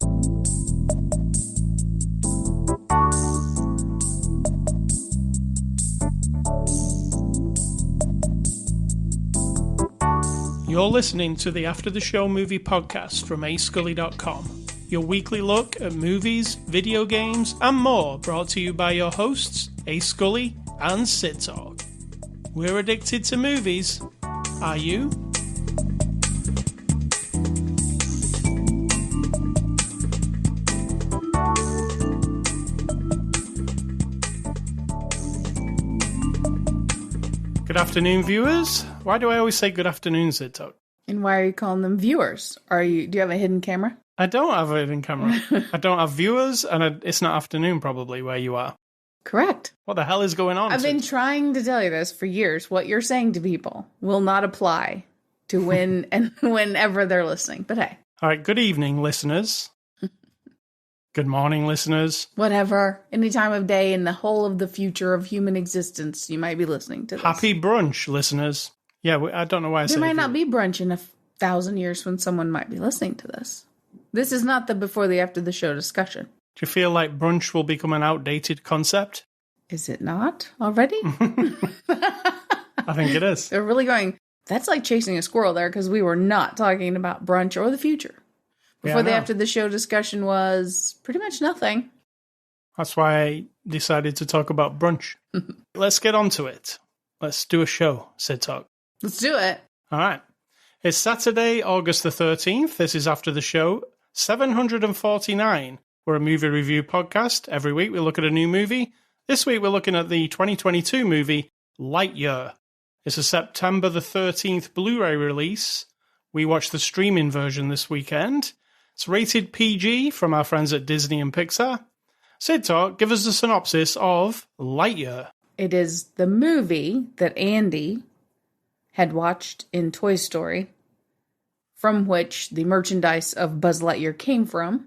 You're listening to the After the Show movie podcast from ascully.com. Your weekly look at movies, video games, and more, brought to you by your hosts, A. Scully and Sid Talk. We're addicted to movies. Are you? Good afternoon, viewers. Why do I always say good afternoon, Sid Talk? And why are you calling them viewers? Do you have a hidden camera? I don't have a hidden camera. I don't have viewers, and it's not afternoon probably where you are. Correct. What the hell is going on? I've been trying to tell you this for years. What you're saying to people will not apply to when and whenever they're listening. But hey. All right, good evening, listeners. Good morning, listeners. Whatever. Any time of day in the whole of the future of human existence, you might be listening to this. Happy brunch, listeners. Yeah, I don't know why I said there might not be brunch in 1,000 years when someone might be listening to this. This is not the before the after the show discussion. Do you feel like brunch will become an outdated concept? Is it not already? I think it is. They're really going, that's like chasing a squirrel there, because we were not talking about brunch or the future. Before the after the show discussion was pretty much nothing. That's why I decided to talk about brunch. Let's get on to it. Let's do a show, Sid Talk. Let's do it. All right. It's Saturday, August the 13th. This is After the Show 749. We're a movie review podcast. Every week we look at a new movie. This week we're looking at the 2022 movie Lightyear. It's a September the 13th Blu-ray release. We watched the streaming version this weekend. It's rated PG from our friends at Disney and Pixar. Sid Talk, give us a synopsis of Lightyear. It is the movie that Andy had watched in Toy Story, from which the merchandise of Buzz Lightyear came from.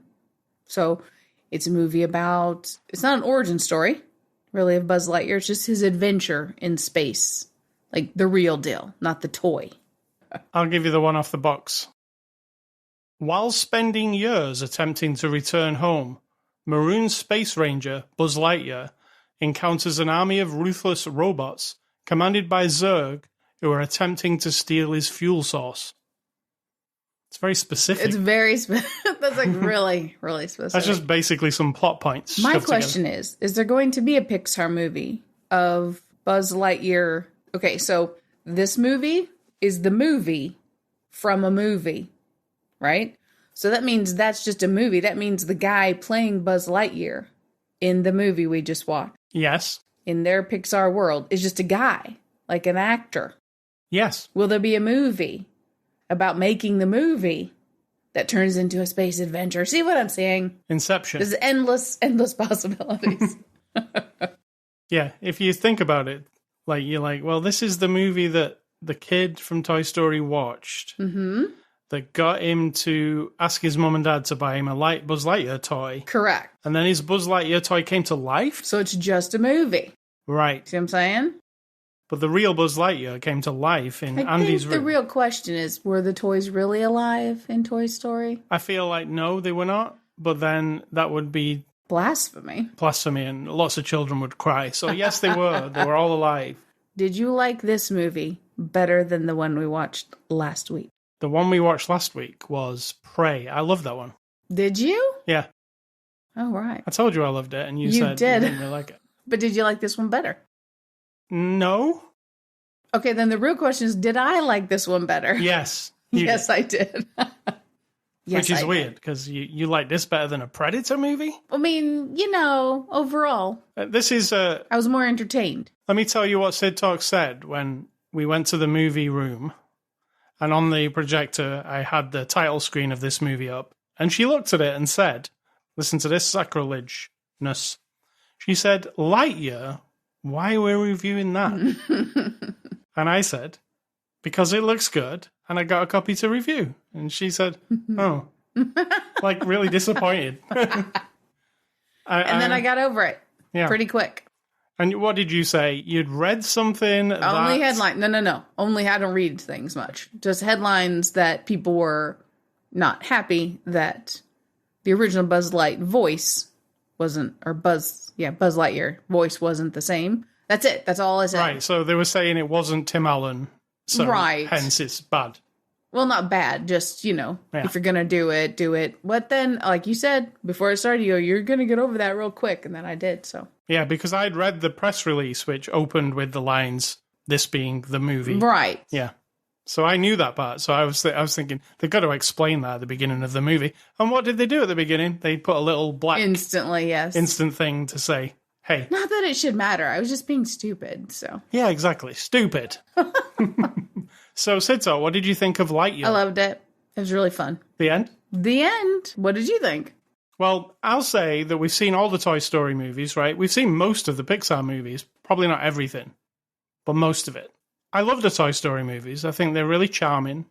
So it's a movie about, it's not an origin story, really, of Buzz Lightyear. It's just his adventure in space. Like the real deal, not the toy. I'll give you the one off the box. While spending years attempting to return home, Maroon Space Ranger Buzz Lightyear encounters an army of ruthless robots commanded by Zurg who are attempting to steal his fuel source. It's very specific. It's very specific. That's like really, really specific. That's just basically some plot points. My question is there going to be a Pixar movie of Buzz Lightyear? Okay, so this movie is the movie from a movie, right? So that means that's just a movie. That means the guy playing Buzz Lightyear in the movie we just watched. Yes. In their Pixar world is just a guy, like an actor. Yes. Will there be a movie about making the movie that turns into a space adventure? See what I'm saying? Inception. There's endless possibilities. Yeah, if you think about it, like you're like, well, this is the movie that the kid from Toy Story watched. Mm-hmm. That got him to ask his mum and dad to buy him a Buzz Lightyear toy. Correct. And then his Buzz Lightyear toy came to life? So it's just a movie. Right. See what I'm saying? But the real Buzz Lightyear came to life in Andy's room. The real question is, were the toys really alive in Toy Story? I feel like, no, they were not. But then that would be... Blasphemy, and lots of children would cry. So yes, they were. They were all alive. Did you like this movie better than the one we watched last week? The one we watched last week was Prey. I love that one. Did you? Yeah. Oh, right. I told you I loved it, and you said did. You didn't really like it. But did you like this one better? No. Okay, then the real question is, did I like this one better? Yes. Yes, I did. Which is weird, because you like this better than a Predator movie? I mean, overall. This is... I was more entertained. Let me tell you what Sid Talk said when we went to the movie room. And on the projector, I had the title screen of this movie up. And she looked at it and said, listen to this sacrilegeness. She said, Lightyear? Why are we reviewing that? And I said, because it looks good, and I got a copy to review. And she said, oh. Like, really disappointed. And then I got over it. Yeah. Pretty quick. And what did you say? You'd read something Only headline. No. Only I don't read things much. Just headlines that people were not happy that the original Buzz Light voice wasn't, or Buzz Lightyear voice wasn't the same. That's it. That's all I said. Right, so they were saying it wasn't Tim Allen, so hence it's bad. Well, not bad, just, if you're going to do it, do it. But then, like you said, before it started, you're going to get over that real quick, and then I did, so. Yeah, because I'd read the press release, which opened with the lines, this being the movie. Right. Yeah. So I knew that part, so I was thinking, they've got to explain that at the beginning of the movie. And what did they do at the beginning? They put a little black... Instantly, yes. Instant thing to say, hey. Not that it should matter, I was just being stupid, so. Yeah, exactly. Stupid. So, Sito, what did you think of Lightyear? I loved it. It was really fun. The end? The end. What did you think? Well, I'll say that we've seen all the Toy Story movies, right? We've seen most of the Pixar movies. Probably not everything, but most of it. I love the Toy Story movies. I think they're really charming.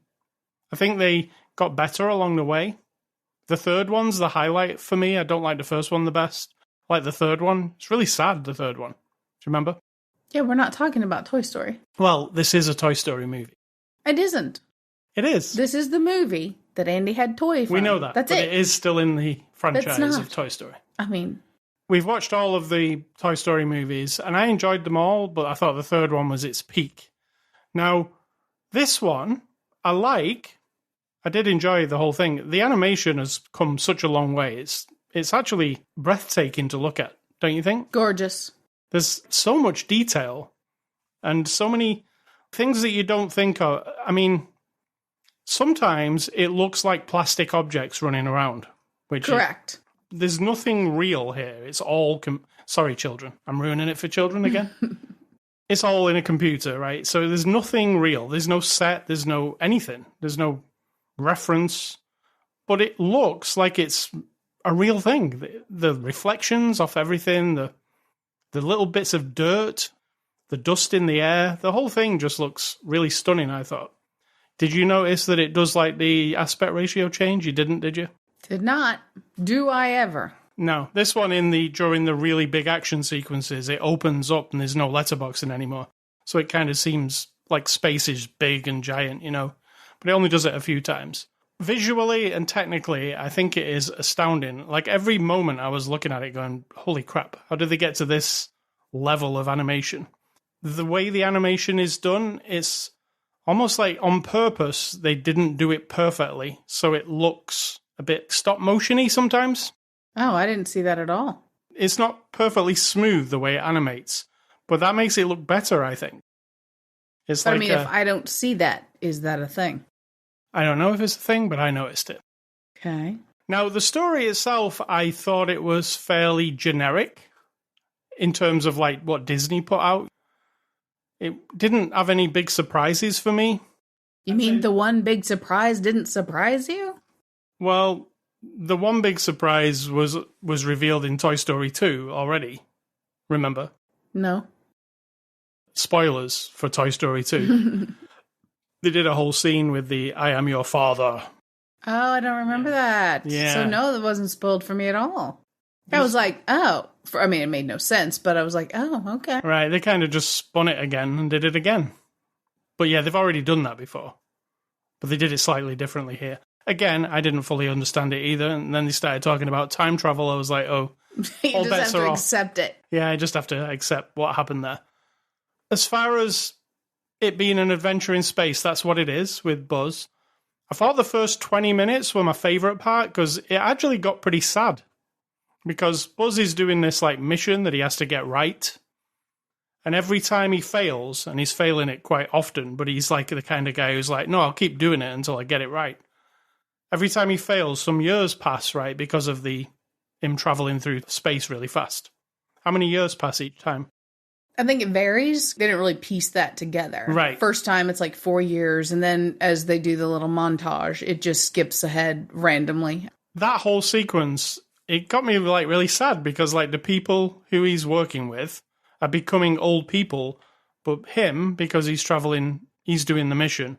I think they got better along the way. The third one's the highlight for me. I don't like the first one the best. I like the third one. It's really sad, the third one. Do you remember? Yeah, we're not talking about Toy Story. Well, this is a Toy Story movie. It isn't. It is. This is the movie that Andy had toy from. We know that. That's but it. It is still in the franchise of Toy Story. I mean... We've watched all of the Toy Story movies, and I enjoyed them all, but I thought the third one was its peak. Now, this one, I like. I did enjoy the whole thing. The animation has come such a long way. It's actually breathtaking to look at, don't you think? Gorgeous. There's so much detail, and so many things that you don't think of. I mean, sometimes it looks like plastic objects running around. Correct. There's nothing real here. It's all... Sorry, children. I'm ruining it for children again. It's all in a computer, right? So there's nothing real. There's no set. There's no anything. There's no reference. But it looks like it's a real thing. The reflections off everything, the little bits of dirt, the dust in the air, the whole thing just looks really stunning, I thought. Did you notice that it does like the aspect ratio change? You didn't, did you? Did not. Do I ever? No. This one during the really big action sequences, it opens up and there's no letterboxing anymore. So it kind of seems like space is big and giant, But it only does it a few times. Visually and technically, I think it is astounding. Like every moment I was looking at it going, holy crap, how did they get to this level of animation? The way the animation is done, it's almost like on purpose, they didn't do it perfectly. So it looks a bit stop motion-y sometimes. Oh, I didn't see that at all. It's not perfectly smooth the way it animates, but that makes it look better, I think. It's but like if I don't see that, is that a thing? I don't know if it's a thing, but I noticed it. Okay. Now, the story itself, I thought it was fairly generic in terms of like what Disney put out. It didn't have any big surprises for me. You mean the one big surprise didn't surprise you? Well, the one big surprise was revealed in Toy Story 2 already. Remember? No. Spoilers for Toy Story 2. They did a whole scene with the I am your father. Oh, I don't remember that. Yeah. So no, that wasn't spoiled for me at all. I was like, oh. It made no sense, but I was like, oh, okay. Right, they kind of just spun it again and did it again. But yeah, they've already done that before. But they did it slightly differently here. Again, I didn't fully understand it either, and then they started talking about time travel. I was like, oh, you all just bets have are to off. accept it. Yeah, I just have to accept what happened there. As far as it being an adventure in space, that's what it is with Buzz. I thought the first 20 minutes were my favourite part, because it actually got pretty sad. Because Buzz is doing this like mission that he has to get right. And every time he fails, and he's failing it quite often, but he's like the kind of guy who's like, no, I'll keep doing it until I get it right. Every time he fails, some years pass, right, because of him traveling through space really fast. How many years pass each time? I think it varies. They didn't really piece that together. Right. First time, it's like 4 years, and then as they do the little montage, it just skips ahead randomly. That whole sequence, it got me like really sad, because like the people who he's working with are becoming old people, but him, because he's doing the mission,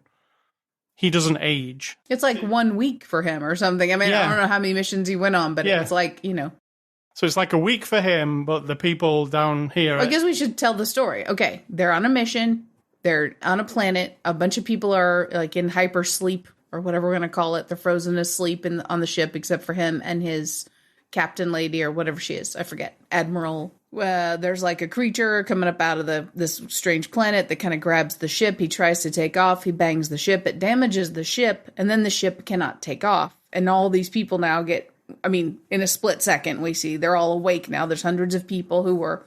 he doesn't age. It's like 1 week for him or something. I mean, Yeah. I don't know how many missions he went on, but Yeah. it's like, So it's like a week for him, but the people down here... I guess we should tell the story. Okay, they're on a mission. They're on a planet. A bunch of people are like in hyper sleep or whatever we're going to call it. They're frozen asleep on the ship, except for him and his captain lady or whatever she is. I forget. Admiral. There's like a creature coming up out of this strange planet that kind of grabs the ship. He tries to take off. He bangs the ship. It damages the ship, and then the ship cannot take off. And all these people now in a split second, we see they're all awake now. There's hundreds of people who were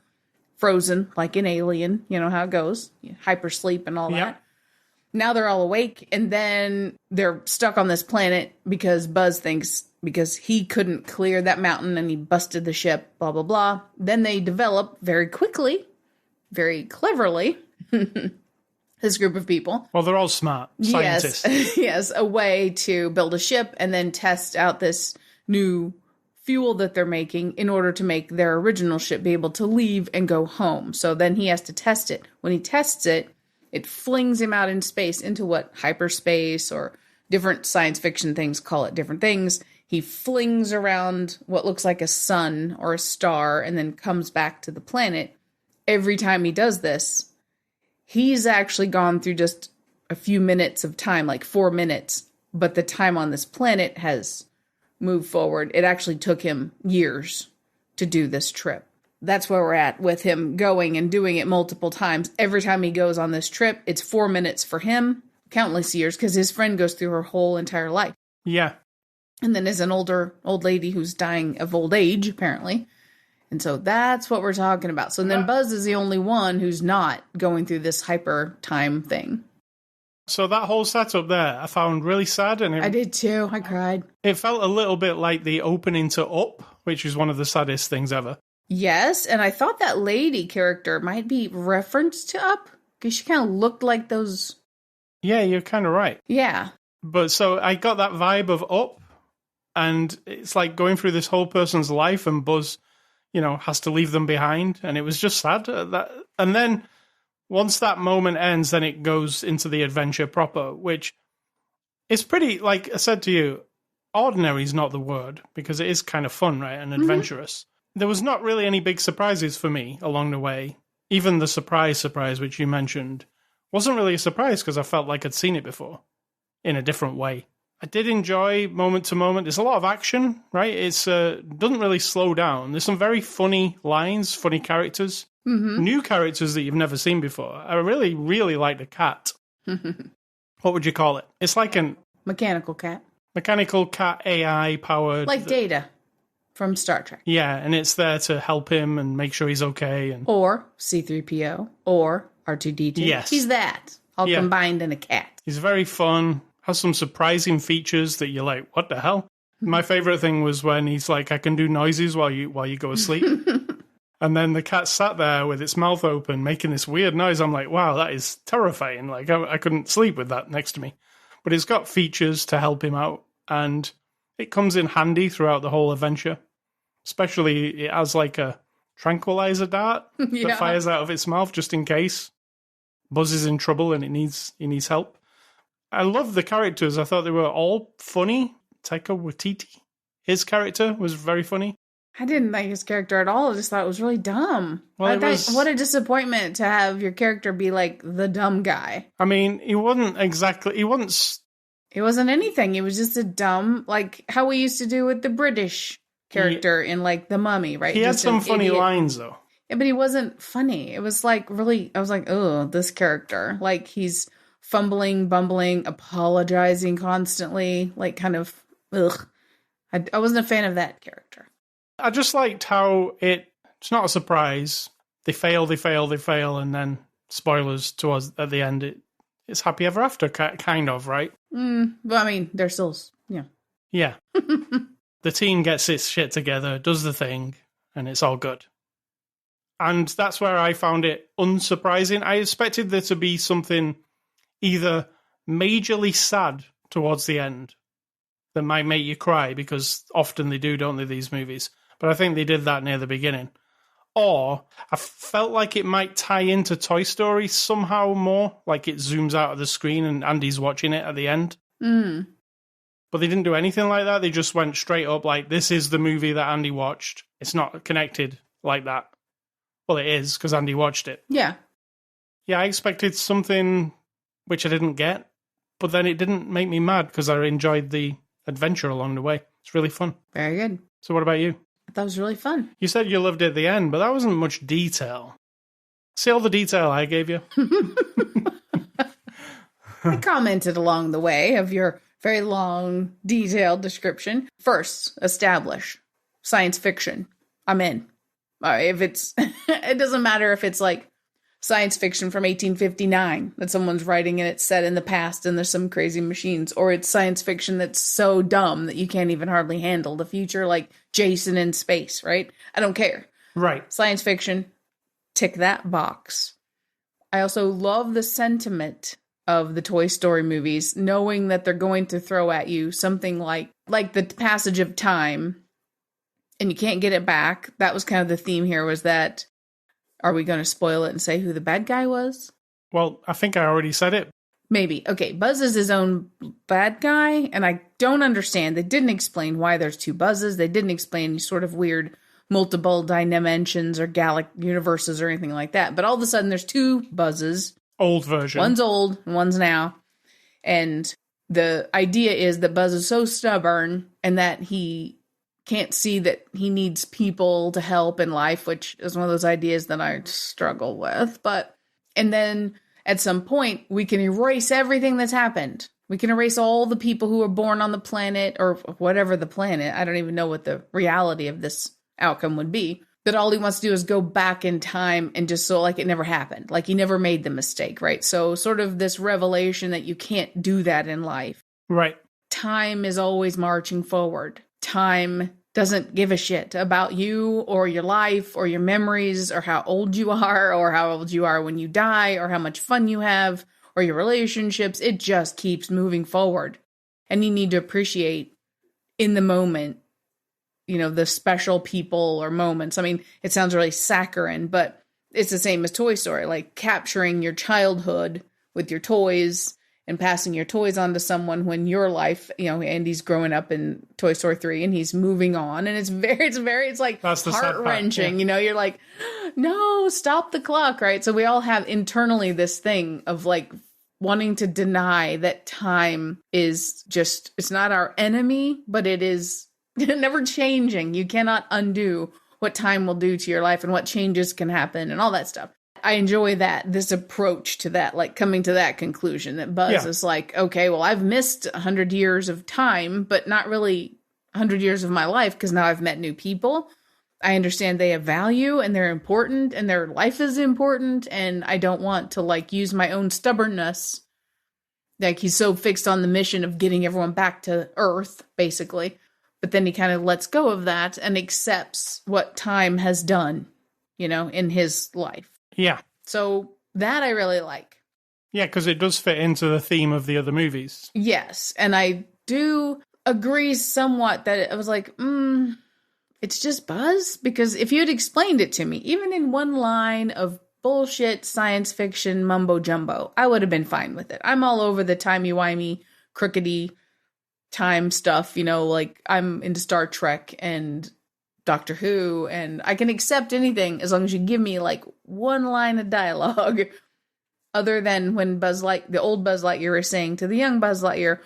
frozen, like an Alien. You know how it goes. Hypersleep and all that. Now they're all awake, and then they're stuck on this planet because Buzz thinks because he couldn't clear that mountain and he busted the ship, blah, blah, blah. Then they develop very quickly, very cleverly, this group of people. Well, they're all smart scientists. Yes, a way to build a ship and then test out this new fuel that they're making in order to make their original ship be able to leave and go home. So then he has to test it. When he tests it, it flings him out in space into what hyperspace or different science fiction things call it different things. He flings around what looks like a sun or a star and then comes back to the planet. Every time he does this, he's actually gone through just a few minutes of time, like 4 minutes, but the time on this planet has moved forward. It actually took him years to do this trip. That's where we're at with him going and doing it multiple times. Every time he goes on this trip, it's 4 minutes for him, countless years, because his friend goes through her whole entire life. Yeah. And then is an old lady who's dying of old age, apparently. And so that's what we're talking about. So then Buzz is the only one who's not going through this hyper time thing. So that whole setup there, I found really sad. And I did too. I cried. It felt a little bit like the opening to Up, which is one of the saddest things ever. Yes, and I thought that lady character might be referenced to Up, because she kind of looked like those... Yeah, you're kind of right. Yeah. But so I got that vibe of Up, and it's like going through this whole person's life, and Buzz, has to leave them behind, and it was just sad. And then once that moment ends, then it goes into the adventure proper, which is pretty, like I said to you, ordinary is not the word, because it is kind of fun, right, and adventurous. There was not really any big surprises for me along the way. Even the surprise, which you mentioned, wasn't really a surprise because I felt like I'd seen it before in a different way. I did enjoy moment to moment. There's a lot of action, right? It's doesn't really slow down. There's some very funny lines, funny characters, new characters that you've never seen before. I really, really like the cat. What would you call it? It's like an... Mechanical cat AI powered... Like Data. From Star Trek. Yeah, and it's there to help him and make sure he's okay. Or C-3PO, or R2-D2. Yes. He's that, all combined in a cat. He's very fun, has some surprising features that you're like, what the hell? My favorite thing was when he's like, I can do noises while you go asleep. And then the cat sat there with its mouth open, making this weird noise. I'm like, wow, that is terrifying. Like, I couldn't sleep with that next to me. But it's got features to help him out, and it comes in handy throughout the whole adventure. Especially, it has like a tranquilizer dart that fires out of its mouth just in case Buzz is in trouble and he needs help. I love the characters. I thought they were all funny. Taika Waititi, his character was very funny. I didn't like his character at all. I just thought it was really dumb. Well, what a disappointment to have your character be like the dumb guy. I mean, he wasn't anything. He was just a dumb, like how we used to do with the British character in like The Mummy, right? He had some funny idiot. lines though. Yeah, but he wasn't funny. It was like really, I was like, oh, this character. Like he's fumbling, bumbling, apologizing constantly, like kind of, ugh. I wasn't a fan of that character. I just liked how it's not a surprise. They fail, and then spoilers to us at the end. It's happy ever after, kind of, right? But I mean, they're still, Yeah. The team gets its shit together, does the thing, and it's all good. And that's where I found it unsurprising. I expected there to be something either majorly sad towards the end that might make you cry, because often they do, don't they, these movies? But I think they did that near the beginning. Or I felt like it might tie into Toy Story somehow more, like it zooms out of the screen and Andy's watching it at the end. But they didn't do anything like that. They just went straight up like, this is the movie that Andy watched. It's not connected like that. Well, it is, because Andy watched it. Yeah. Yeah, I expected something which I didn't get. but then it didn't make me mad because I enjoyed the adventure along the way. It's really fun. Very good. So what about you? I thought it was really fun. You said you loved it at the end, but that wasn't much detail. See all the detail I gave you? I commented along the way of your very long, detailed description. First, establish science fiction. I'm in. If it's, it doesn't matter if it's like science fiction from 1859 that someone's writing and it's set in the past and there's some crazy machines, or it's science fiction that's so dumb that you can't even hardly handle the future, like Jason in space, right? I don't care. Right. Science fiction, tick that box. I also love the sentiment of the Toy Story movies, knowing that they're going to throw at you something like the passage of time, and you can't get it back. That was kind of the theme here, was that, are we going to spoil it and say who the bad guy was? Well, I think I already said it. Maybe. Okay, Buzz is his own bad guy, and I don't understand. They didn't explain why there's two Buzzes. They didn't explain any sort of weird multiple dimensions or universes or anything like that. But all of a sudden, there's two Buzzes. Old version. One's old and one's now. And the idea is that Buzz is so stubborn and that he can't see that he needs people to help in life, which is one of those ideas that I struggle with. And then at some point, we can erase everything that's happened. We can erase all the people who were born on the planet, or whatever the planet. I don't even know what the reality of this outcome would be. That all he wants to do is go back in time and just so like it never happened. Like he never made the mistake, right? So sort of this revelation that you can't do that in life. Right. Time is always marching forward. Time doesn't give a shit about you or your life or your memories or how old you are or how old you are when you die or how much fun you have or your relationships. It just keeps moving forward. And you need to appreciate in the moment, you know, the special people or moments. I mean, it sounds really saccharine, but it's the same as Toy Story, like capturing your childhood with your toys and passing your toys on to someone when your life, you know, Andy's growing up in Toy Story 3 and he's moving on. And it's like heart-wrenching, yeah. You know, you're like, no, stop the clock, right? So we all have internally this thing of like wanting to deny that time is just, it's not our enemy, but it is never changing. You cannot undo what time will do to your life and what changes can happen and all that stuff. I enjoy this approach to that, like coming to that conclusion that Buzz is like, okay, well, I've missed 100 years of time, but not really 100 years of my life because now I've met new people. I understand they have value and they're important and their life is important. And I don't want to like use my own stubbornness. Like he's so fixed on the mission of getting everyone back to Earth, basically. But then he kind of lets go of that and accepts what time has done, you know, in his life. Yeah. So that I really like. Yeah, because it does fit into the theme of the other movies. Yes. And I do agree somewhat that I was like, it's just Buzz? Because if you had explained it to me, even in one line of bullshit science fiction mumbo jumbo, I would have been fine with it. I'm all over the timey-wimey, crookedy time stuff, you know, like I'm into Star Trek and Doctor Who, and I can accept anything as long as you give me like one line of dialogue other than when the old Buzz Lightyear is saying to the young Buzz Lightyear,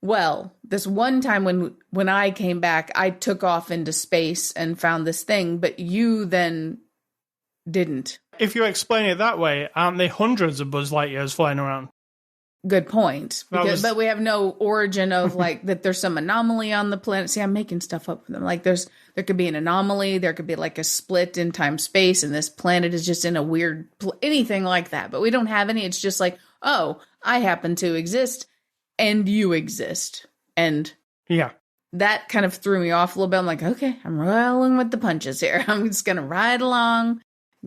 well, this one time when I came back, I took off into space and found this thing, but you then didn't. If you explain it that way, aren't there hundreds of Buzz Lightyears flying around? Good point. But we have no origin of like that there's some anomaly on the planet. See, I'm making stuff up for them. Like there could be an anomaly. There could be like a split in time space and this planet is just in a weird, anything like that. But we don't have any. It's just like, oh, I happen to exist and you exist. And yeah, that kind of threw me off a little bit. I'm like, okay, I'm rolling with the punches here. I'm just going to ride along.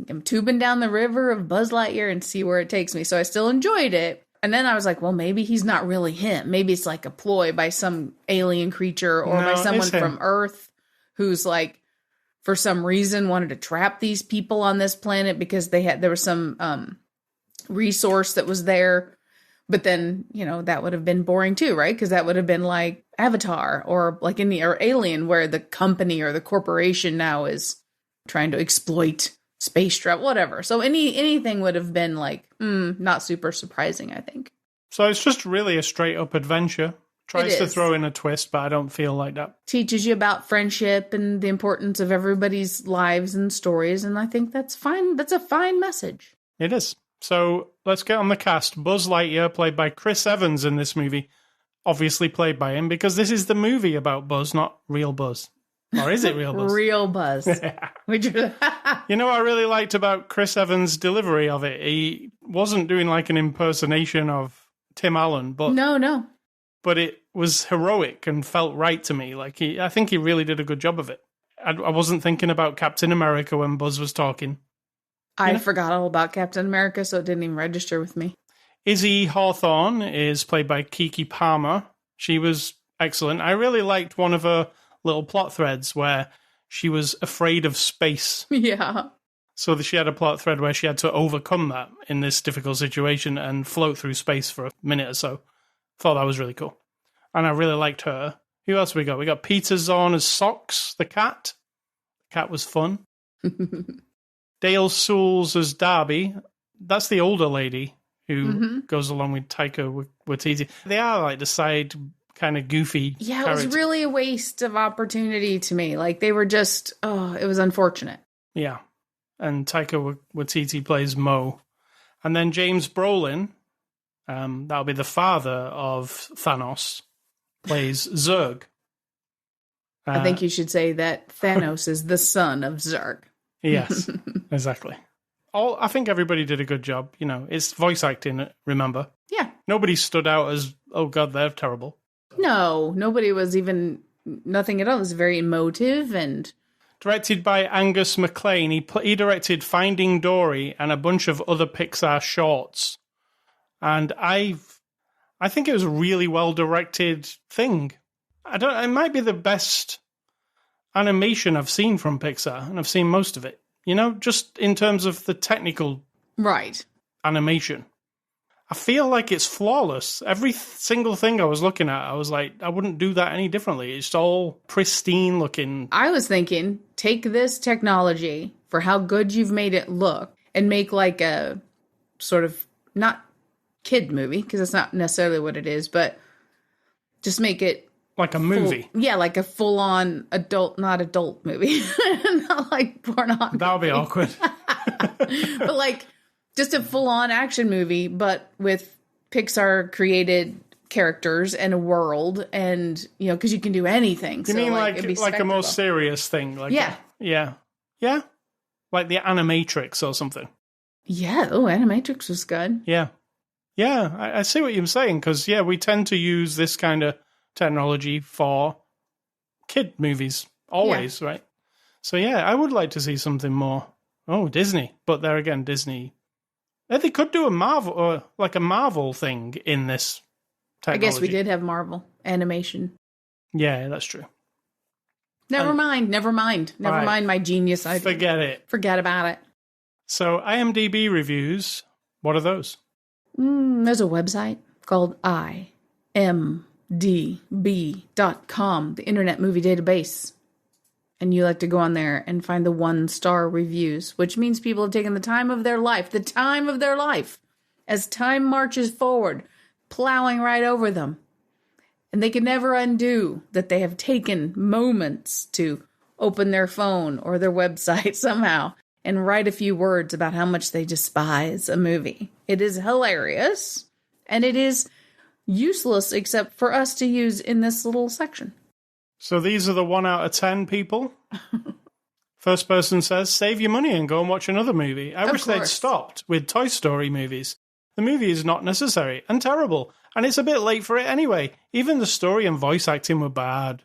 I'm tubing down the river of Buzz Lightyear and see where it takes me. So I still enjoyed it. And then I was like, well, maybe he's not really him. Maybe it's like a ploy by some alien creature or by someone from Earth who's like, for some reason, wanted to trap these people on this planet because there was some resource that was there. But then, you know, that would have been boring too, right? Because that would have been like Avatar or like or Alien, where the company or the corporation now is trying to exploit space travel, whatever. So anything would have been like, not super surprising, I think. So it's just really a straight-up adventure. Tries to is. throw in a twist, but I don't feel like that. Teaches you about friendship and the importance of everybody's lives and stories, and I think that's fine. That's a fine message. It is. So let's get on the cast. Buzz Lightyear, played by Chris Evans in this movie. Obviously played by him, because this is the movie about Buzz, not real Buzz. Or is it real Buzz? Real Buzz. You know what I really liked about Chris Evans' delivery of it? He wasn't doing like an impersonation of Tim Allen, but No. But it was heroic and felt right to me. Like I think he really did a good job of it. I wasn't thinking about Captain America when Buzz was talking. I forgot all about Captain America, so it didn't even register with me. Izzy Hawthorne is played by Keke Palmer. She was excellent. I really liked one of her little plot threads where she was afraid of space. Yeah. So she had a plot thread where she had to overcome that in this difficult situation and float through space for a minute or so. Thought that was really cool. And I really liked her. Who else we got? We got Peter Zorn as Socks, the cat. The cat was fun. Dale Soules as Darby. That's the older lady who goes along with Taika Waititi. They are like the side kind of goofy Yeah, character. it was really a waste of opportunity to me. Like, they were just, it was unfortunate. Yeah. And Taika Waititi plays Mo. And then James Brolin, that'll be the father of Thanos, plays Zurg. I think you should say that Thanos is the son of Zurg. Yes, exactly. I think everybody did a good job. You know, it's voice acting, remember? Yeah. Nobody stood out as, oh God, they're terrible. No, nobody was even, nothing at all. It was very emotive and... Directed by Angus MacLean, he directed Finding Dory and a bunch of other Pixar shorts. And I think it was a really well-directed thing. It might be the best animation I've seen from Pixar, and I've seen most of it. You know, just in terms of the technical animation. I feel like it's flawless. Every single thing I was looking at, I was like, I wouldn't do that any differently. It's all pristine looking. I was thinking, take this technology for how good you've made it look and make like a sort of, not kid movie, because that's not necessarily what it is, but just make it like a movie. Like a full-on not adult movie. Not like pornography. That would be awkward. But like just a full-on action movie, but with Pixar-created characters and a world, and, you know, because you can do anything. You mean like a more serious thing? Like Yeah? Like the Animatrix or something? Yeah. Oh, Animatrix was good. Yeah. Yeah, I see what you're saying, because, we tend to use this kind of technology for kid movies, always, right? So, I would like to see something more. Oh, Disney. But there again, Disney. They could do a Marvel thing in this technology. I guess we did have Marvel animation. Yeah, that's true. Never mind my genius idea. Forget about it. So, IMDb reviews, what are those? There's a website called imdb.com, the Internet Movie Database. And you like to go on there and find the 1-star reviews, which means people have taken the time of their life, as time marches forward, plowing right over them. And they can never undo that they have taken moments to open their phone or their website somehow and write a few words about how much they despise a movie. It is hilarious, and it is useless except for us to use in this little section. So these are the 1 out of 10 people? First person says, save your money and go and watch another movie. I wish they'd stopped with Toy Story movies. The movie is not necessary and terrible, and it's a bit late for it anyway. Even the story and voice acting were bad.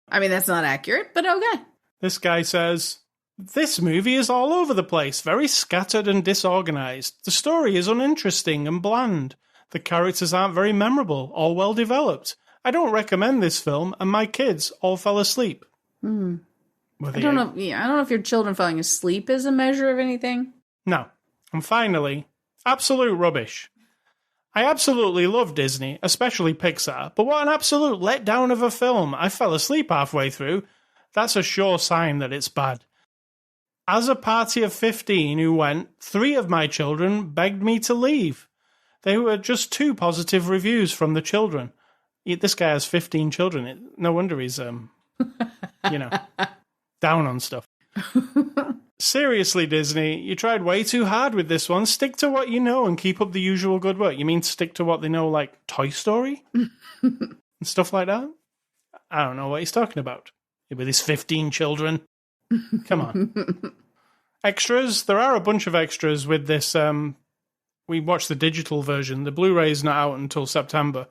I mean, that's not accurate, but okay. This guy says, this movie is all over the place, very scattered and disorganized. The story is uninteresting and bland. The characters aren't very memorable or well developed. I don't recommend this film, and my kids all fell asleep. I don't know if your children falling asleep is a measure of anything. No. And finally, absolute rubbish. I absolutely love Disney, especially Pixar, but what an absolute letdown of a film. I fell asleep halfway through. That's a sure sign that it's bad. As a party of 15 who went, 3 of my children begged me to leave. They were just 2 positive reviews from the children. This guy has 15 children. No wonder he's, down on stuff. Seriously, Disney, you tried way too hard with this one. Stick to what you know and keep up the usual good work. You mean stick to what they know, like Toy Story? And stuff like that? I don't know what he's talking about. With his 15 children. Come on. Extras. There are a bunch of extras with this. We watched the digital version. The Blu-ray's not out until September.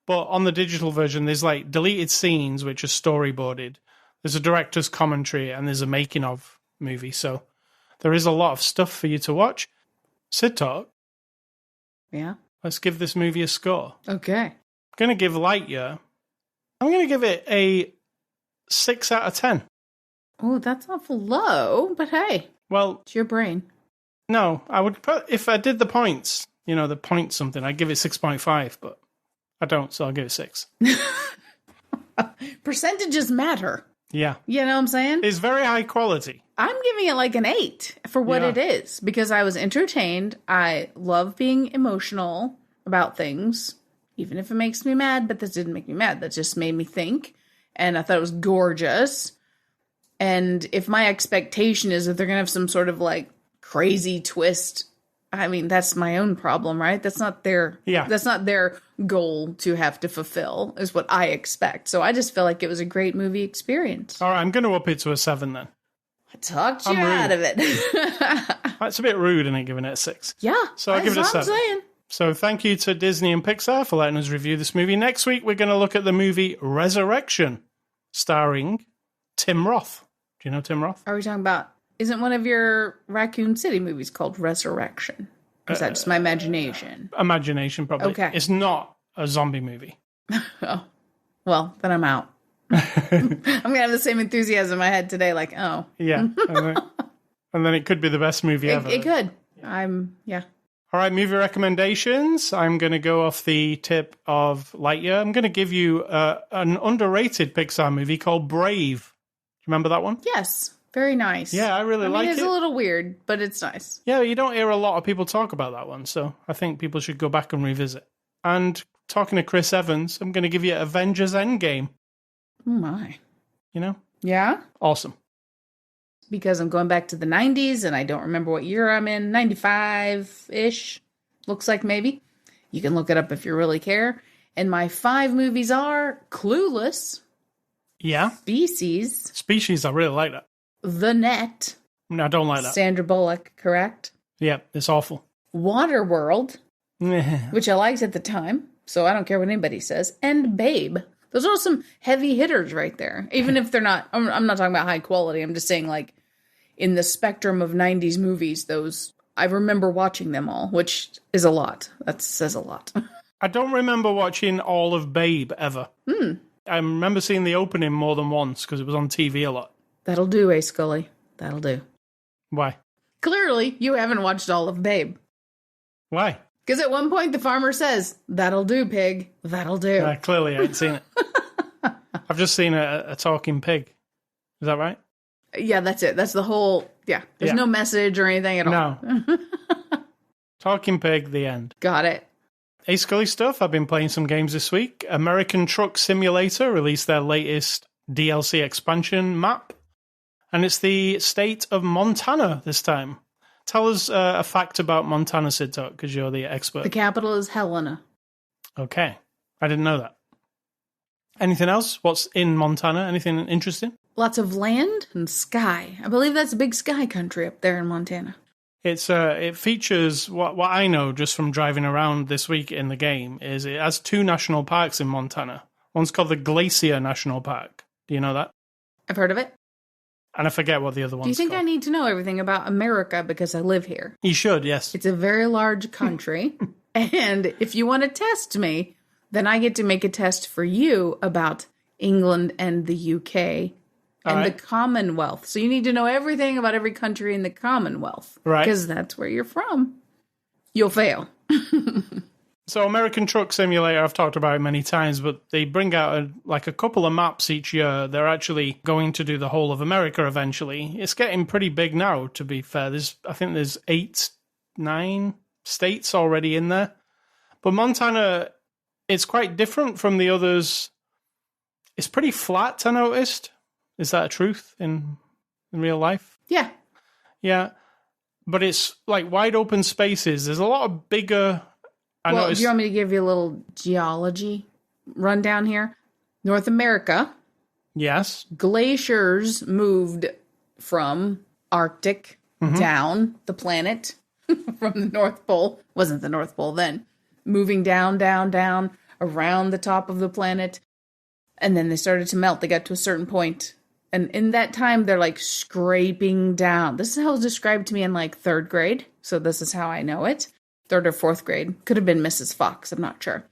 But on the digital version, there's like deleted scenes, which are storyboarded. There's a director's commentary and there's a making of movie. So there is a lot of stuff for you to watch. Sid Talk. Yeah. Let's give this movie a score. Okay. I'm going to give Lightyear. I'm going to give it a 6 out of 10. Oh, that's awful low, but hey. Well, it's your brain. No, I would put, if I did the points, the point something, I'd give it 6.5, but I don't, so I'll give it 6. Percentages matter. Yeah. You know what I'm saying? It's very high quality. I'm giving it like an 8 for what it is, because I was entertained. I love being emotional about things, even if it makes me mad, but this didn't make me mad. That just made me think, and I thought it was gorgeous. And if my expectation is that they're going to have some sort of like crazy twist, I mean, that's my own problem, right? That's not their goal to have to fulfill, is what I expect. So I just feel like it was a great movie experience. All right, I'm going to up it to a 7 then. I talked you out of it. That's a bit rude, isn't it, giving it a 6? Yeah, so I'll give it a 7. I'm saying. So thank you to Disney and Pixar for letting us review this movie. Next week, we're going to look at the movie Resurrection, starring Tim Roth. Do you know Tim Roth? Are we talking about, isn't one of your Raccoon City movies called Resurrection? Or is that just my imagination? Imagination, probably. Okay. It's not a zombie movie. Oh, well, then I'm out. I'm going to have the same enthusiasm in my head today, like, oh. Yeah. And then it could be the best movie ever. It could. Yeah. All right, movie recommendations. I'm going to go off the tip of Lightyear. I'm going to give you an underrated Pixar movie called Brave. Do you remember that one? Yes. Very nice. Yeah, I really like it. It's a little weird, but it's nice. Yeah, you don't hear a lot of people talk about that one, so I think people should go back and revisit. And talking to Chris Evans, I'm going to give you Avengers Endgame. Oh, my. Yeah? Awesome. Because I'm going back to the 90s, and I don't remember what year I'm in. 95-ish. Looks like maybe. You can look it up if you really care. And my 5 movies are Clueless. Yeah. Species. I really like that. The Net. No, I don't like that. Sandra Bullock, correct? Yeah, it's awful. Waterworld, which I liked at the time, so I don't care what anybody says. And Babe. Those are some heavy hitters right there. Even if they're not, I'm not talking about high quality. I'm just saying, like, in the spectrum of 90s movies, I remember watching them all, which is a lot. That says a lot. I don't remember watching all of Babe ever. I remember seeing the opening more than once because it was on TV a lot. That'll do, A. Scully. That'll do. Why? Clearly, you haven't watched all of Babe. Why? Because at one point, the farmer says, "That'll do, pig. That'll do." Clearly, I ain't seen it. I've just seen a talking pig. Is that right? Yeah, that's it. That's the whole... Yeah, there's no message or anything at all. No. Talking pig, the end. Got it. A Scully stuff. I've been playing some games this week. American Truck Simulator released their latest DLC expansion map. And it's the state of Montana this time. Tell us a fact about Montana, Sid Talk, because you're the expert. The capital is Helena. Okay. I didn't know that. Anything else? What's in Montana? Anything interesting? Lots of land and sky. I believe that's a big sky country up there in Montana. It features, what I know just from driving around this week in the game, is it has 2 national parks in Montana. One's called the Glacier National Park. Do you know that? I've heard of it. And I forget what the other one's called. Do you think I need to know everything about America because I live here? You should, yes. It's a very large country. And if you want to test me, then I get to make a test for you about England and the UK and the Commonwealth. So you need to know everything about every country in the Commonwealth. Right. Because that's where you're from. You'll fail. So American Truck Simulator, I've talked about it many times, but they bring out a couple of maps each year. They're actually going to do the whole of America eventually. It's getting pretty big now, to be fair. I think there's 8, 9 states already in there. But Montana, it's quite different from the others. It's pretty flat, I noticed. Is that a truth in real life? Yeah. Yeah. But it's like wide open spaces. There's a lot of bigger... Do you want me to give you a little geology rundown here? North America. Yes. Glaciers moved from Arctic down the planet from the North Pole. Wasn't the North Pole then. Moving down, down, down around the top of the planet. And then they started to melt. They got to a certain point. And in that time, they're like scraping down. This is how it was described to me in like 3rd grade. So this is how I know it. 3rd or 4th grade. Could have been Mrs. Fox. I'm not sure.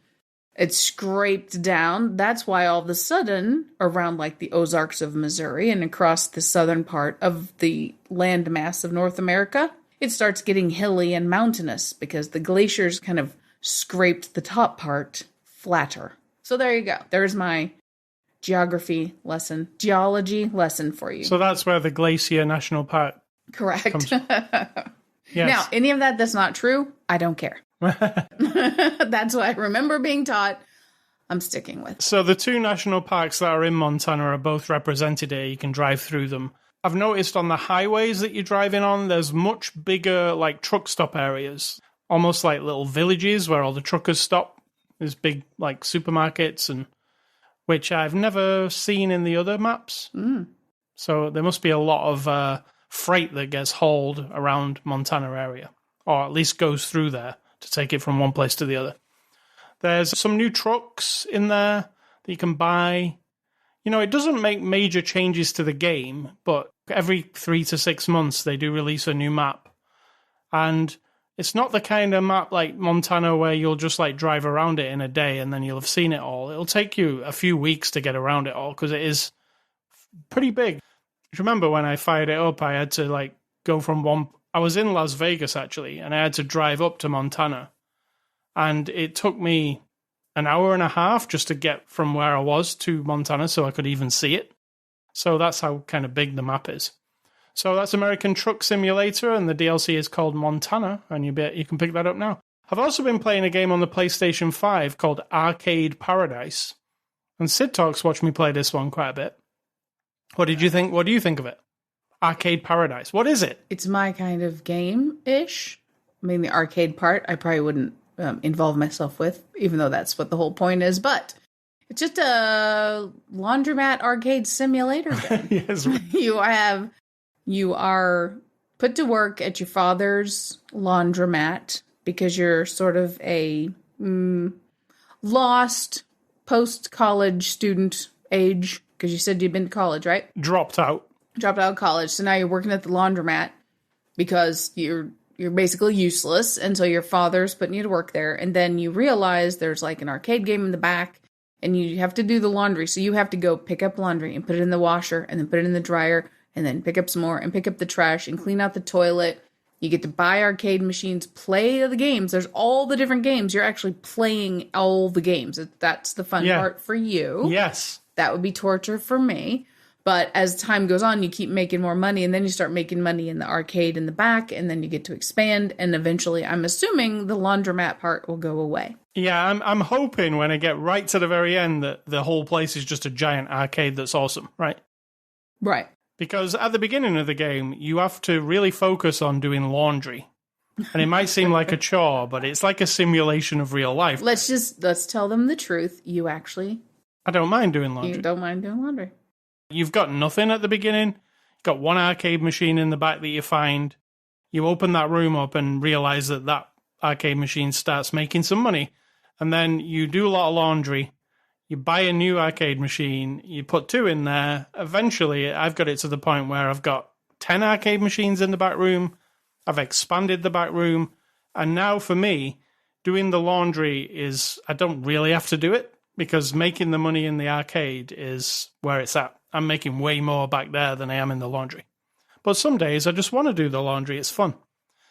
It scraped down. That's why all of a sudden, around like the Ozarks of Missouri and across the southern part of the landmass of North America, it starts getting hilly and mountainous because the glaciers kind of scraped the top part flatter. So there you go. There's my geology lesson for you. So that's where the Glacier National Park Correct. Yes. Now, any of that's not true, I don't care. That's what I remember being taught. I'm sticking with. So the 2 national parks that are in Montana are both represented here. You can drive through them. I've noticed on the highways that you're driving on, there's much bigger like truck stop areas, almost like little villages where all the truckers stop. There's big like supermarkets, and which I've never seen in the other maps. So there must be a lot of freight that gets hauled around Montana area, or at least goes through there to take it from one place to the other. There's some new trucks in there that you can buy. You know, it doesn't make major changes to the game, but every 3 to 6 months they do release a new map. And it's not the kind of map like Montana where you'll just like drive around it in a day and then you'll have seen it all. It'll take you a few weeks to get around it all because it is pretty big. Remember when I fired it up, I had to like go from I was in Las Vegas actually, and I had to drive up to Montana. And it took me an hour and a half just to get from where I was to Montana so I could even see it. So that's how kind of big the map is. So that's American Truck Simulator, and the DLC is called Montana, and you can pick that up now. I've also been playing a game on the PlayStation 5 called Arcade Paradise. And Sid Talks watched me play this one quite a bit. What did you think? What do you think of it? Arcade Paradise. What is it? It's my kind of game-ish. I mean, the arcade part, I probably wouldn't involve myself with, even though that's what the whole point is. But it's just a laundromat arcade simulator game. Yes. You are put to work at your father's laundromat because you're sort of a lost post-college student age. Because you said you'd been to college, right? Dropped out of college. So now you're working at the laundromat because you're basically useless. And so your father's putting you to work there. And then you realize there's like an arcade game in the back and you have to do the laundry. So you have to go pick up laundry and put it in the washer and then put it in the dryer and then pick up some more and pick up the trash and clean out the toilet. You get to buy arcade machines, play the games. There's all the different games. You're actually playing all the games. That's the fun part for you. Yes. That would be torture for me. But as time goes on, you keep making more money, and then you start making money in the arcade in the back, and then you get to expand, and eventually, I'm assuming the laundromat part will go away. Yeah, I'm hoping when I get right to the very end that the whole place is just a giant arcade that's awesome, right? Right. Because at the beginning of the game, you have to really focus on doing laundry. And it might seem like a chore, but it's like a simulation of real life. Let's tell them the truth. I don't mind doing laundry. You don't mind doing laundry. You've got nothing at the beginning. You've got one arcade machine in the back that you find. You open that room up and realize that arcade machine starts making some money. And then you do a lot of laundry. You buy a new arcade machine. You put 2 in there. Eventually, I've got it to the point where I've got 10 arcade machines in the back room. I've expanded the back room. And now for me, doing the laundry I don't really have to do it. Because making the money in the arcade is where it's at. I'm making way more back there than I am in the laundry. But some days I just want to do the laundry. It's fun.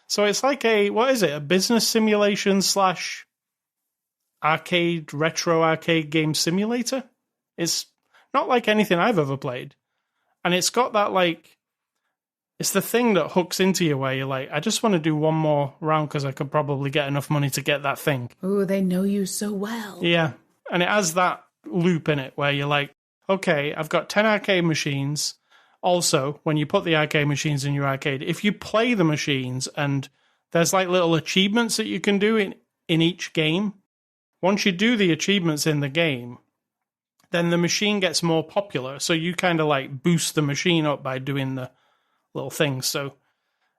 So it's like a business simulation / retro arcade game simulator? It's not like anything I've ever played. And it's got that it's the thing that hooks into you where you're like, I just want to do one more round because I could probably get enough money to get that thing. Ooh, they know you so well. Yeah. And it has that loop in it where you're like, okay, I've got 10 arcade machines. Also, when you put the arcade machines in your arcade, if you play the machines and there's like little achievements that you can do in each game, once you do the achievements in the game, then the machine gets more popular. So you kind of like boost the machine up by doing the little things. So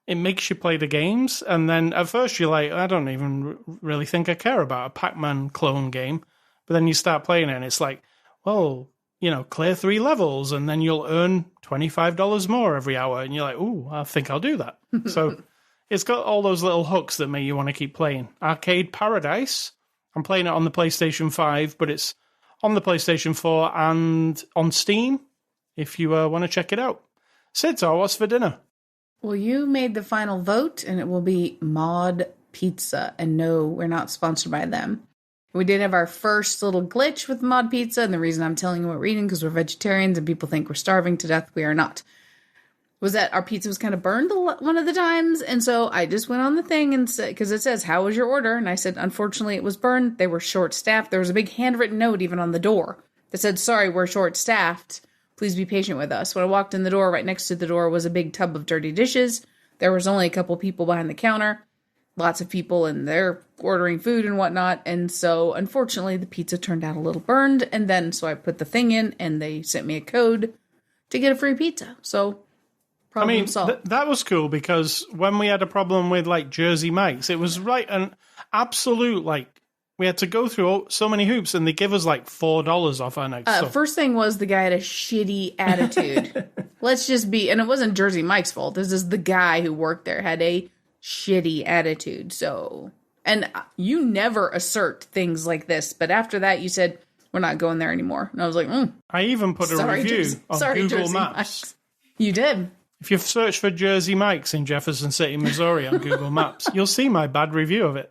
it makes you play the games. And then at first you're like, I don't even really think I care about a Pac-Man clone game. But then you start playing it and it's like, well, clear 3 levels and then you'll earn $25 more every hour. And you're like, ooh, I think I'll do that. So it's got all those little hooks that make you want to keep playing. Arcade Paradise. I'm playing it on the PlayStation 5, but it's on the PlayStation 4 and on Steam if you want to check it out. Sidtar, what's for dinner? Well, you made the final vote, and it will be Mod Pizza. And no, we're not sponsored by them. We did have our first little glitch with Mod Pizza, and the reason I'm telling you what we're eating, because we're vegetarians and people think we're starving to death. We are not. Was that our pizza was kind of burned one of the times, and so I just went on the thing and said, because it says, how was your order? And I said, unfortunately, it was burned. They were short-staffed. There was a big handwritten note even on the door that said, sorry, we're short-staffed. Please be patient with us. When I walked in the door, right next to the door was a big tub of dirty dishes. There was only a couple people behind the counter. Lots of people, and they're ordering food and whatnot. And so, unfortunately, the pizza turned out a little burned. And then, so I put the thing in, and they sent me a code to get a free pizza. So, problem solved. That was cool, because when we had a problem with, like, Jersey Mike's, it was an absolute, like, we had to go through so many hoops, and they give us like $4 off our next stuff. First thing was the guy had a shitty attitude. Let's just be, and it wasn't Jersey Mike's fault. This is the guy who worked there had a shitty attitude. So, and you never assert things like this, but after that you said, we're not going there anymore. And I was like, I even put a review on Google Jersey Maps. Mike's. You did. If you search for Jersey Mike's in Jefferson City, Missouri on Google Maps, you'll see my bad review of it.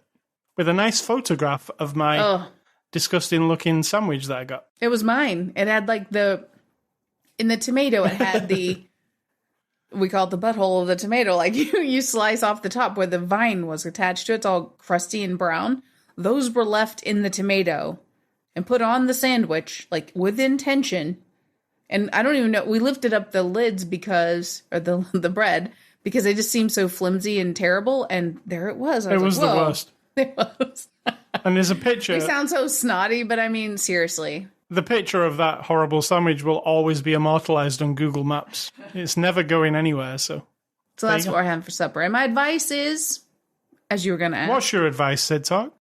With a nice photograph of my disgusting-looking sandwich that I got. It was mine. It had, like, in the tomato, it had we call it the butthole of the tomato. Like, you slice off the top where the vine was attached to it. It's all crusty and brown. Those were left in the tomato and put on the sandwich, like, with intention. And I don't even know. We lifted up the lids or the bread, because they just seemed so flimsy and terrible. And there it was. It was the worst. It was. And there's a picture. You sound so snotty, but I mean, seriously. The picture of that horrible sandwich will always be immortalized on Google Maps. It's never going anywhere, so. So that's what we're having for supper. And my advice is, as you were going to ask. What's your advice, Sid Talk?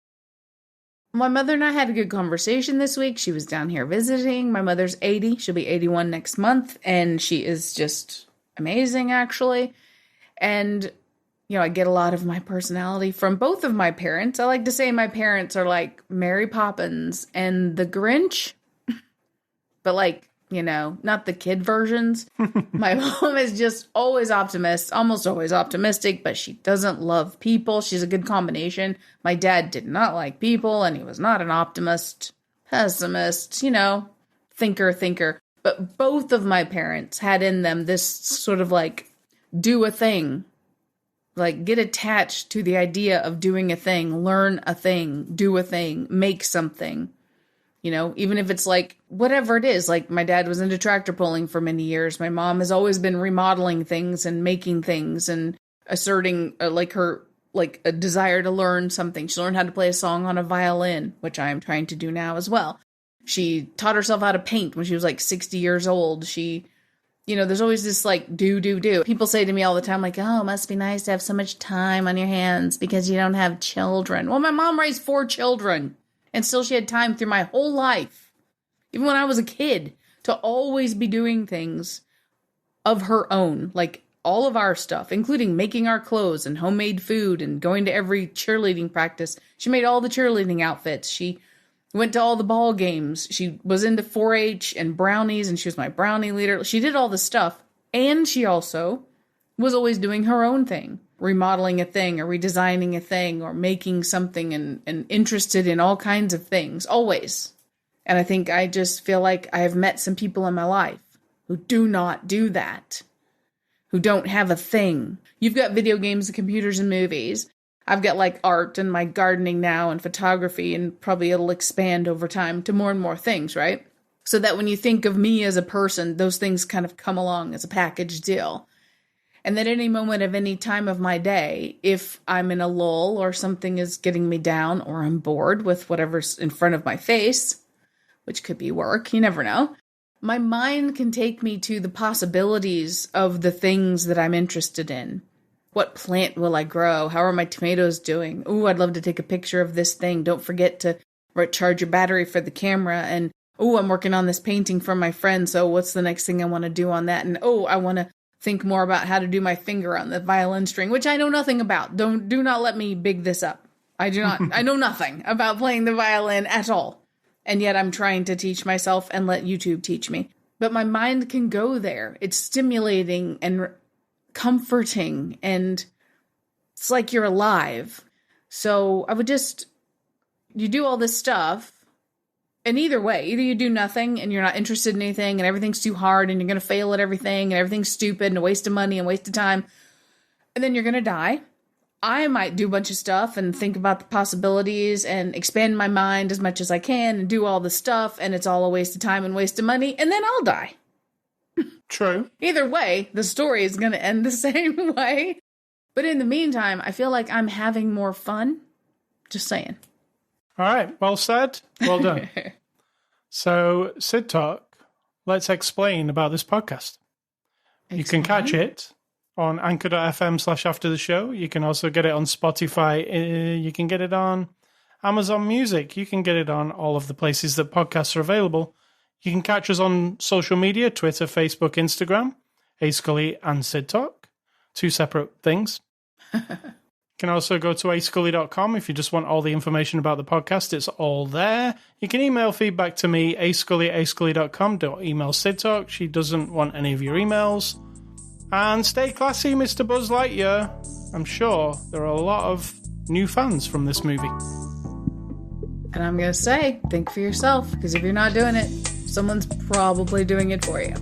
My mother and I had a good conversation this week. She was down here visiting. My mother's 80. She'll be 81 next month. And she is just amazing, actually. And I get a lot of my personality from both of my parents. I like to say my parents are like Mary Poppins and the Grinch, but like, not the kid versions. My mom is just always almost always optimistic, but she doesn't love people. She's a good combination. My dad did not like people, and he was not an optimist, pessimist, thinker. But both of my parents had in them this sort of like, do a thing. Like, get attached to the idea of doing a thing, learn a thing, do a thing, make something. Even if it's like, whatever it is. Like, my dad was into tractor pulling for many years. My mom has always been remodeling things and making things and asserting, her a desire to learn something. She learned how to play a song on a violin, which I am trying to do now as well. She taught herself how to paint when she was like 60 years old. She... there's always this, like, do. People say to me all the time, like, oh, it must be nice to have so much time on your hands because you don't have children. Well, my mom raised 4 children, and still she had time through my whole life, even when I was a kid, to always be doing things of her own, like all of our stuff, including making our clothes and homemade food and going to every cheerleading practice. She made all the cheerleading outfits. She went to all the ball games. She was into 4-H and brownies, and she was my brownie leader. She did all the stuff, and she also was always doing her own thing, remodeling a thing or redesigning a thing or making something and interested in all kinds of things, always. And I think I just feel like I have met some people in my life who do not do that, who don't have a thing. You've got video games and computers and movies. I've got like art and my gardening now and photography, and probably it'll expand over time to more and more things, right? So that when you think of me as a person, those things kind of come along as a package deal. And at any moment of any time of my day, if I'm in a lull or something is getting me down or I'm bored with whatever's in front of my face, which could be work, you never know, my mind can take me to the possibilities of the things that I'm interested in. What plant will I grow? How are my tomatoes doing? Ooh, I'd love to take a picture of this thing. Don't forget to charge your battery for the camera. And, ooh, I'm working on this painting for my friend. So what's the next thing I want to do on that? And, oh, I want to think more about how to do my finger on the violin string, which I know nothing about. Do not let me big this up. I know nothing about playing the violin at all. And yet I'm trying to teach myself and let YouTube teach me. But my mind can go there. It's stimulating and comforting, and it's like you're alive. So I would you do all this stuff, and either way, either you do nothing and you're not interested in anything and everything's too hard and you're going to fail at everything and everything's stupid and a waste of money and waste of time, and then you're going to die. I might do a bunch of stuff and think about the possibilities and expand my mind as much as I can and do all the stuff, and it's all a waste of time and waste of money, and then I'll die. True. Either way, the story is going to end the same way. But in the meantime, I feel like I'm having more fun. Just saying. All right. Well said. Well done. So, Sid Talk, let's explain about this podcast. You can catch it on anchor.fm/after the show. You can also get it on Spotify. You can get it on Amazon Music. You can get it on all of the places that podcasts are available. You can catch us on social media, Twitter, Facebook, Instagram, A Scully and Sid Talk. 2 separate things. You can also go to ascully.com if you just want all the information about the podcast. It's all there. You can email feedback to me, ascully@ascully.com. Don't email Sid Talk. She doesn't want any of your emails. And stay classy, Mr. Buzz Lightyear. I'm sure there are a lot of new fans from this movie. And I'm going to say, think for yourself, because if you're not doing it, someone's probably doing it for you.